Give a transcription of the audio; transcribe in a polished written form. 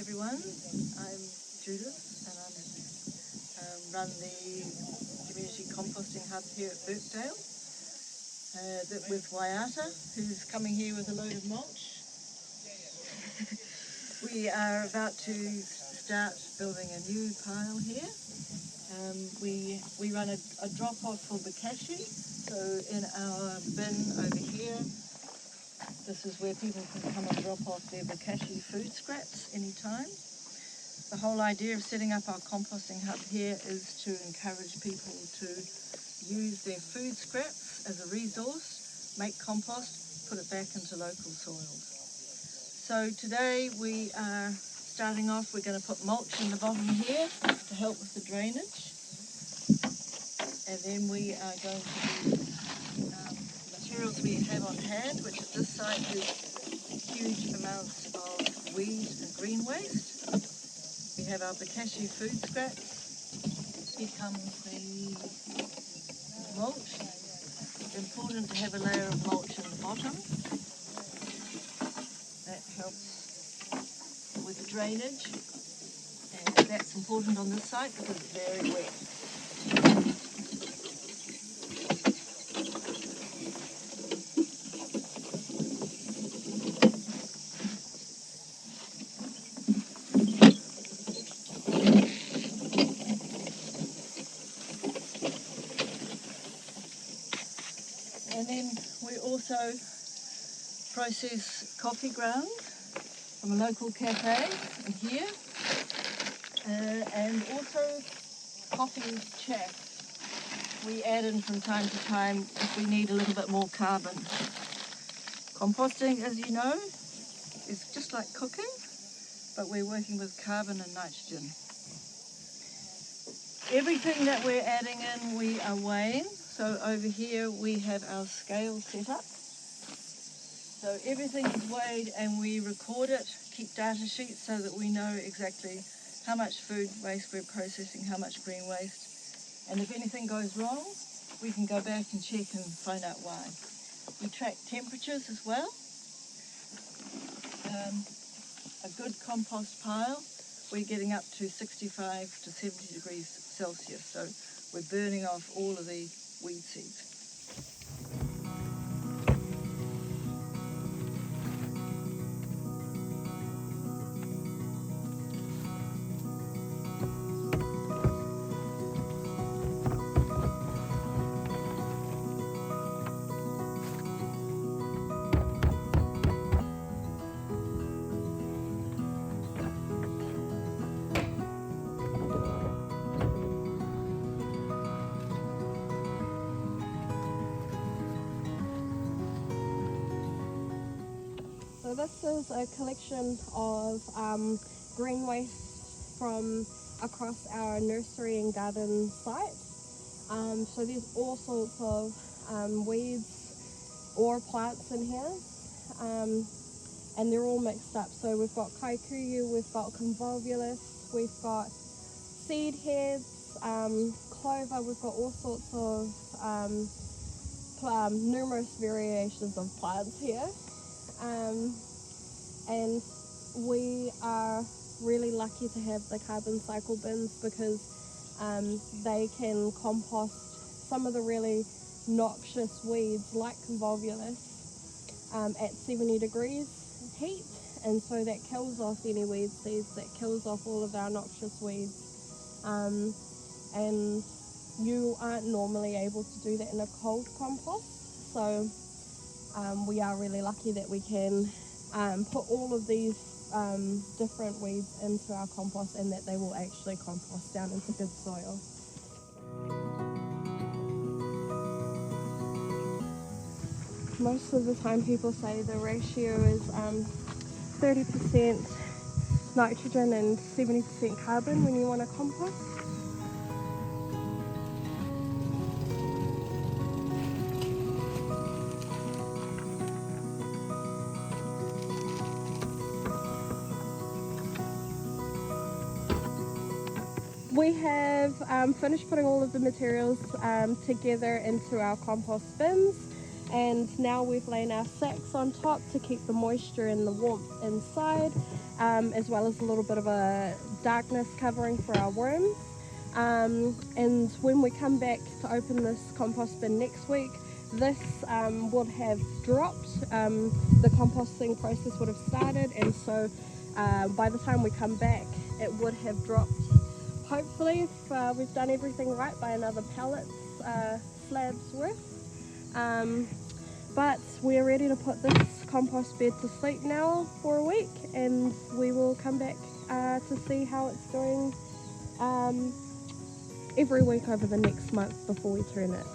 everyone. I'm Judith and I run the community composting hub here at Birkdale with Waiata, who's coming here with a load of mulch. We are about to start building a new pile here. We run a drop-off for Bokashi, so in our bin over here, this is where people can come and drop off their Bokashi food scraps anytime. The whole idea of setting up our composting hub here is to encourage people to use their food scraps as a resource, make compost, put it back into local soils. So today we are starting off, we're going to put mulch in the bottom here to help with the drainage. And then we are going to use materials we have on hand, which at this site is huge amounts of weed and green waste. We have our Bokashi food scraps. Here comes the mulch. It's important to have a layer of mulch in the bottom. That helps with drainage. And that's important on this site because it's very wet. And then we also process coffee grounds from a local cafe in here, and also coffee chaff. We add in from time to time if we need a little bit more carbon. Composting, as you know, is just like cooking, but we're working with carbon and nitrogen. Everything that we're adding in, we are weighing. So over here we have our scale set up. So everything is weighed and we record it, keep data sheets so that we know exactly how much food waste we're processing, how much green waste. And if anything goes wrong, we can go back and check and find out why. We track temperatures as well. A good compost pile, we're getting up to 65 to 70 degrees Celsius. So we're burning off all of the weed seeds. So this is a collection of green waste from across our nursery and garden site. So there's all sorts of weeds or plants in here, and they're all mixed up. So we've got kaikuyu, we've got convolvulus, we've got seed heads, clover, we've got all sorts of numerous variations of plants here. And we are really lucky to have the carbon cycle bins because they can compost some of the really noxious weeds like convolvulus at 70 degrees heat, and so that kills off any weed seeds, that kills off all of our noxious weeds, and you aren't normally able to do that in a cold compost. So we are really lucky that we can put all of these different weeds into our compost and that they will actually compost down into good soil. Most of the time people say the ratio is 30% nitrogen and 70% carbon when you want to compost. We have finished putting all of the materials together into our compost bins, and now we've laid our sacks on top to keep the moisture and the warmth inside, as well as a little bit of a darkness covering for our worms. And when we come back to open this compost bin next week, this would have dropped, the composting process would have started, and so by the time we come back it would have dropped, hopefully, if we've done everything right, by another pallet slab's worth. But we're ready to put this compost bed to sleep now for a week, and we will come back to see how it's going every week over the next month before we turn it.